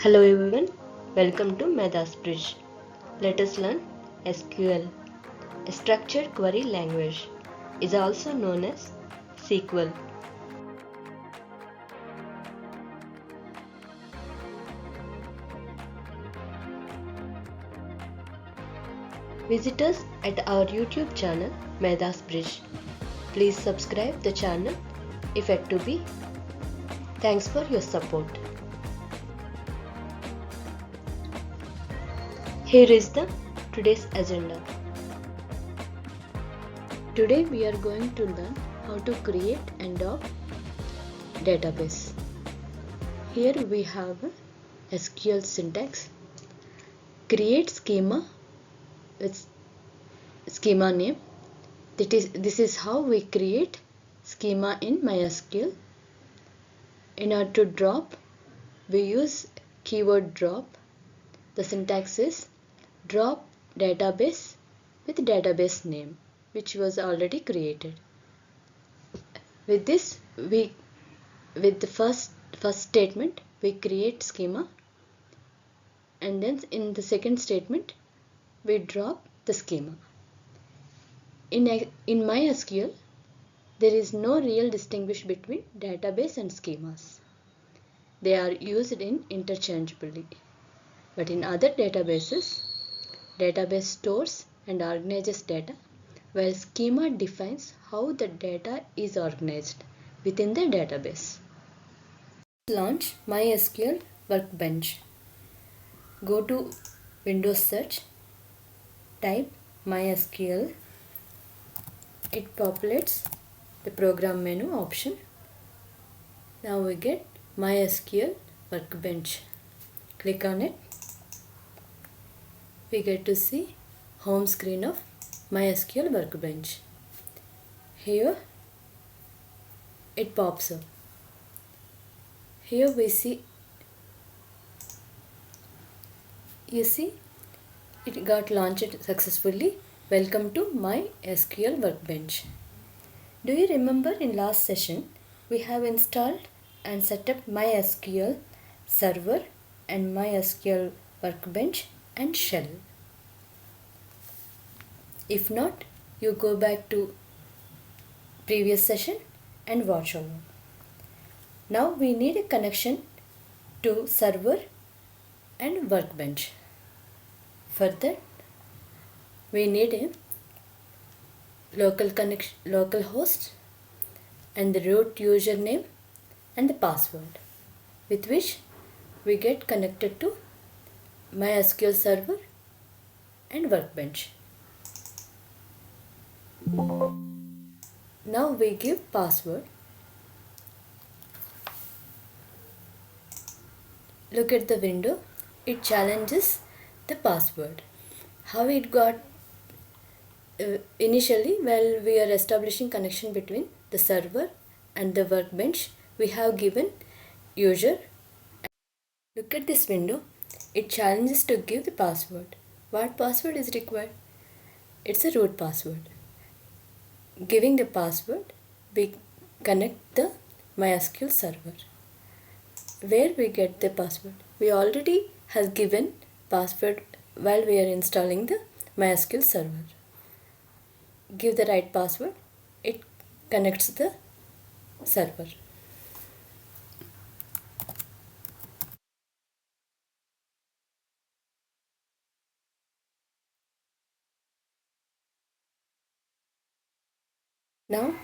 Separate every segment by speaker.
Speaker 1: Hello everyone, welcome to Medas Bridge. Let us learn SQL. A structured query language is also known as SQL. Visit us at our YouTube channel Medas Bridge. Please subscribe the channel if yet to be. Thanks for your support. Here is the today's agenda. Today we are going to learn how to create and doc database. Here we have a SQL syntax. Create schema with schema name. This is how we create schema in MySQL. In order to drop, we use keyword drop. The syntax is drop database with database name, which was already created. With this, with the first statement, we create schema, and then in the second statement, we drop the schema. In MySQL, there is no real distinguish between database and schemas. They are used interchangeably. But in other databases, database stores and organizes data, while schema defines how the data is organized within the database. Launch MySQL Workbench. Go to Windows Search, type MySQL. It populates the program menu option. Now we get MySQL Workbench. Click on it. We get to see home screen of MySQL Workbench. Here it pops up. Here we see, you see, it got launched successfully. Welcome to MySQL Workbench. Do you remember in last session we have installed and set up MySQL server and MySQL Workbench and shell? If not, you go back to previous session and watch over. Now we need a connection to server and workbench. For that, we need a local host and the root username and the password with which we get connected to MySQL server and workbench. Now we give password. Look at the window. It challenges the password. How it got initially, while we are establishing connection between the server and the workbench, we have given user. Look at this window. It challenges to give the password. What password is required? It's a root password. Giving the password, we connect the MySQL server. Where we get the password? We already have given password while we are installing the MySQL server. Give the right password, it connects the server. Now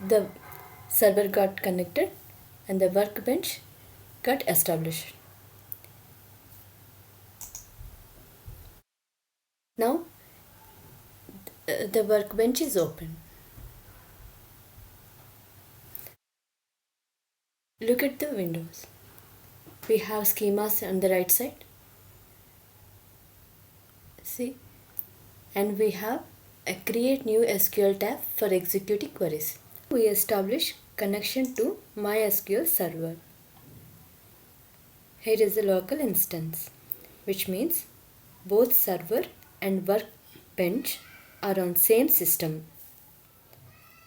Speaker 1: the server got connected and the workbench got established. Now the workbench is open. Look at the windows. We have schemas on the right side. See? And we have a create new SQL tab for executing queries. We establish connection to MySQL server. Here is the local instance, which means both server and workbench are on same system.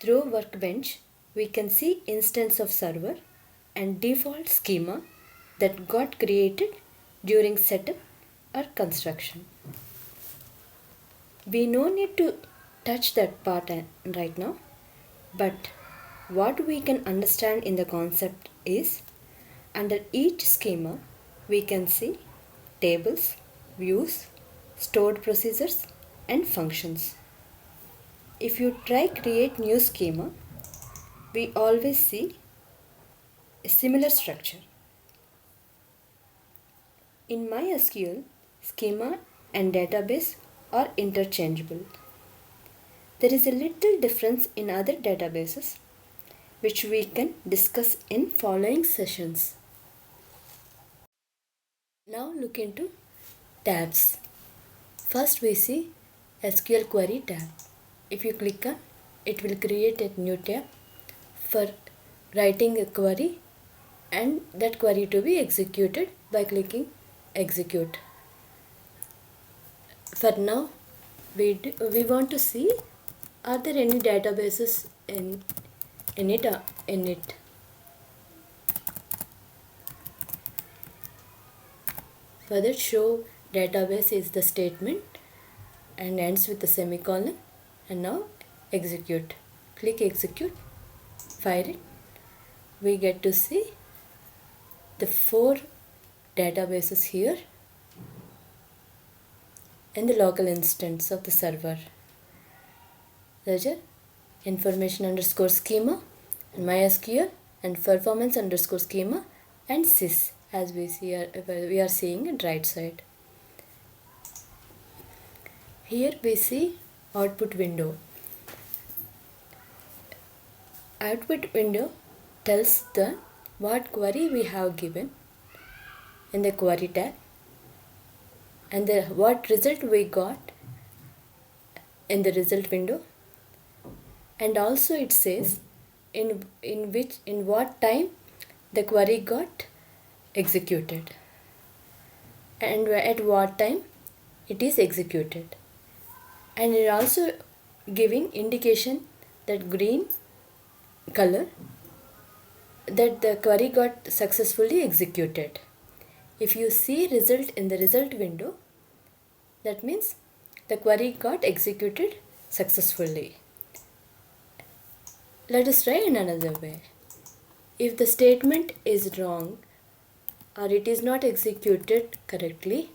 Speaker 1: Through workbench, we can see instance of server and default schema that got created during setup or construction. We no need to touch that part right now, but what we can understand in the concept is under each schema we can see tables, views, stored procedures and functions. If you try create new schema, we always see a similar structure. In MySQL, schema and database are interchangeable. There is a little difference in other databases which we can discuss in following sessions. Now look into tabs. First we see SQL Query tab. If you click on, it will create a new tab for writing a query and that query to be executed by clicking execute. For now, we want to see are there any databases in it. For that, show database is the statement and ends with a semicolon, and now execute. Click execute, fire it. We get to see the 4 databases here and the local instance of the server. Ledger, information underscore schema, and MySQL, and performance underscore schema, and sys as we are seeing at right side. Here we see output window. Output window tells the what query we have given in the query tag and what result we got in the result window, and also it says in what time the query got executed and at what time it is executed, and it also giving indication that green color that the query got successfully executed. If you see result in the result window, that means the query got executed successfully. Let us try in another way. If the statement is wrong or it is not executed correctly,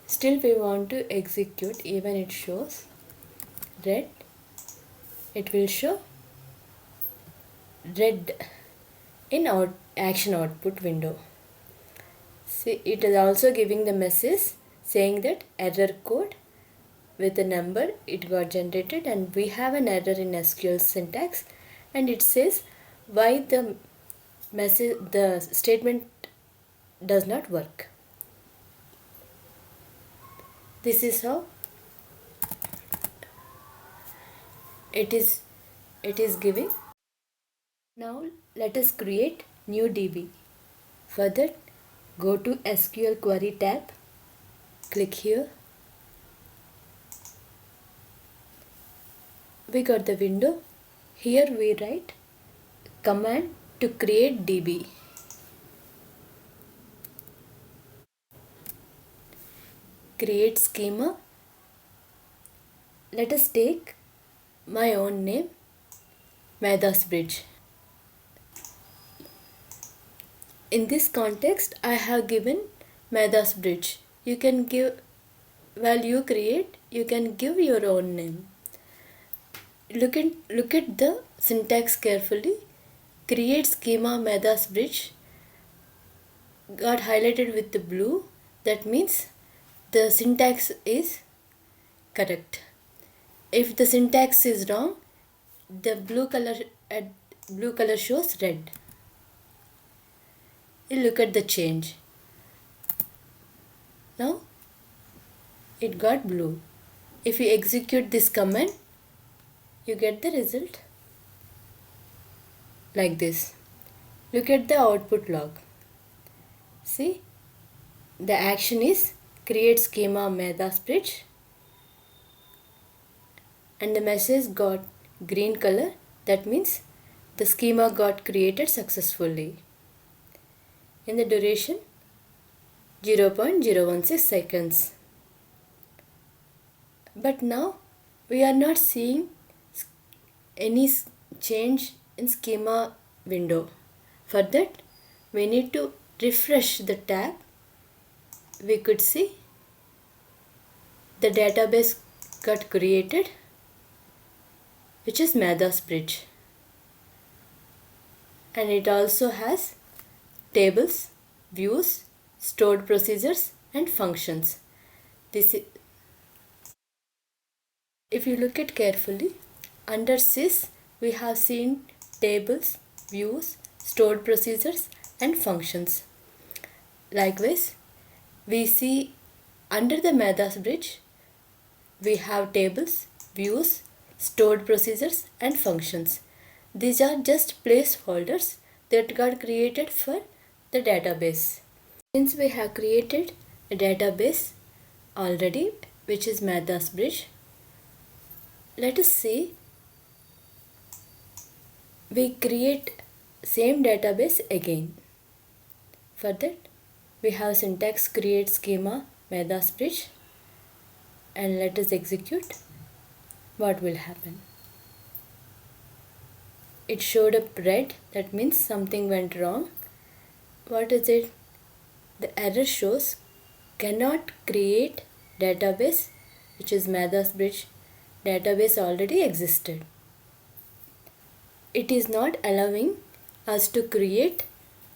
Speaker 1: still we want to execute, even it shows red, it will show red in action output window. See, it is also giving the message saying that error code with a number it got generated, and we have an error in SQL syntax, and it says why the statement does not work. This is how it is giving. Now let us create new DB. For that, go to SQL Query tab, click here. We got the window. Here we write command to create DB. Create schema. Let us take my own name, Medas Bridge. In this context, I have given Medas Bridge. You can give, while you create, you can give your own name. Look at the syntax carefully. Create schema Medas Bridge got highlighted with the blue. That means the syntax is correct. If the syntax is wrong, the blue color shows red. You look at the change. Now it got blue. If you execute this command, you get the result like this. Look at the output log. See, the action is create schema Medas Bridge, and the message got green color. That means the schema got created successfully in the duration 0.016 seconds. But now we are not seeing any change in schema window. For that, we need to refresh the tab. We could see the database got created, which is Maths Bridge, and it also has tables, views, stored procedures and functions. If you look at carefully, under sys we have seen tables, views, stored procedures and functions. Likewise, we see under the Maths Bridge we have tables, views, stored procedures and functions. These are just placeholders that got created for the database. Since we have created a database already, which is Maths Bridge, let us see we create same database again. For that, we have syntax create schema Maths Bridge, and let us execute. What will happen? It showed up red, that means something went wrong. What is it? The error shows cannot create database, which is Maths Bridge database already existed. It is not allowing us to create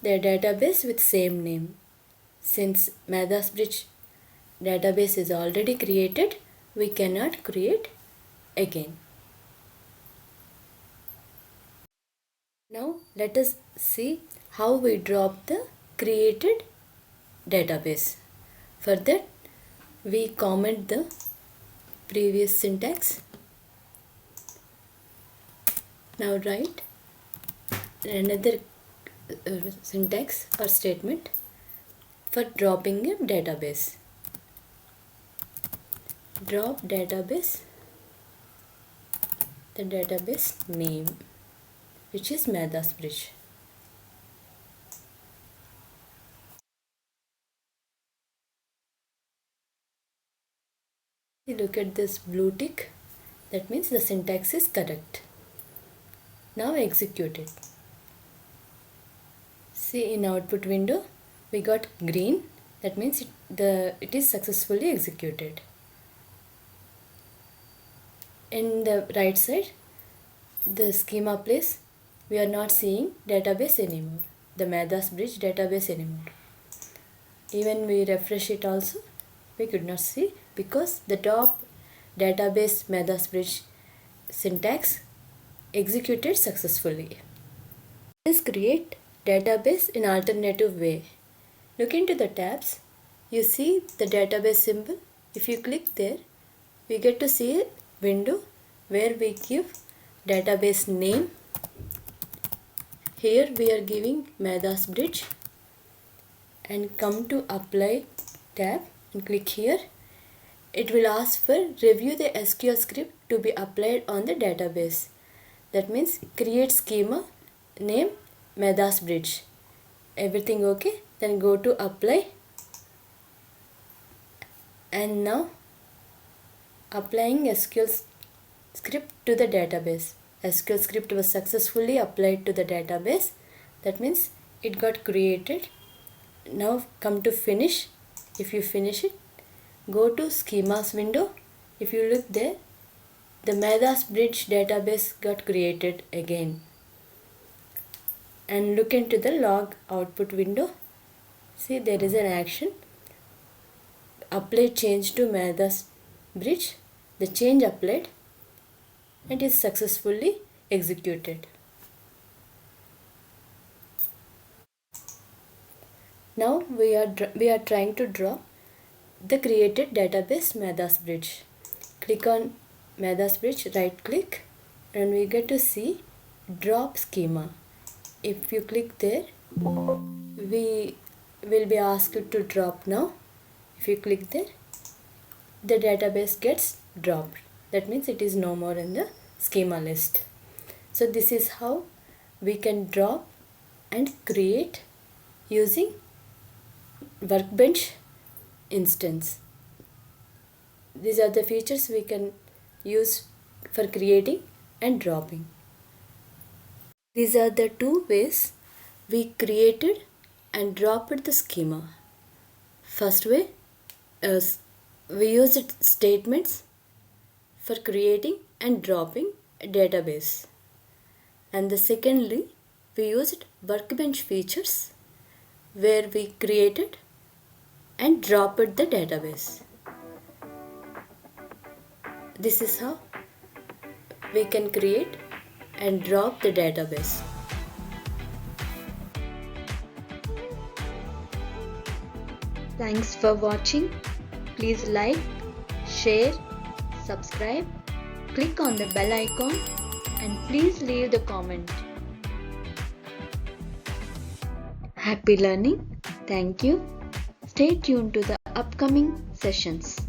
Speaker 1: the database with same name. Since Maths Bridge database is already created, we cannot create again. Now let us see how we drop the created database. For that, we comment the previous syntax. Now write another syntax or statement for dropping a database. Drop database, the database name, which is Maths Bridge. Look at this blue tick, that means the syntax is correct. Now execute it. See, in output window we got green, that means it is successfully executed. In the right side, the schema place, we are not seeing database anymore, the Maths Bridge database anymore. Even we refresh it also, we could not see, because the top database Maths Bridge syntax executed successfully. Let's create database in alternative way. Look into the tabs. You see the database symbol. If you click there, we get to see a window where we give database name. Here we are giving Maths Bridge, and come to apply tab and click here. It will ask for review the SQL script to be applied on the database. That means create schema name Maths Bridge. Everything okay? Then go to apply, and now applying SQL script to the database. SQL script was successfully applied to the database. That means it got created. Now come to finish. If you finish it, go to schemas window. If you look there, the Maths Bridge database got created again. And look into the log output window. See, there is an action. Apply change to Maths Bridge. The change applied and is successfully executed. Now we are trying to draw the created database Maths Bridge. Click on Maths Bridge, right click, and we get to see drop schema. If you click there, we will be asked to drop now. If you click there, the database gets dropped. That means it is no more in the schema list. So this is how we can drop and create using workbench instance. These are the features we can use for creating and dropping. These are the two ways we created and dropped the schema. First way is we used statements for creating and dropping a database. And the secondly, we used workbench features where we created and dropped the database. This is how we can create and drop the database. Thanks for watching. Please like, share, subscribe, click on the bell icon and please leave the comment. Happy learning. Thank you. Stay tuned to the upcoming sessions.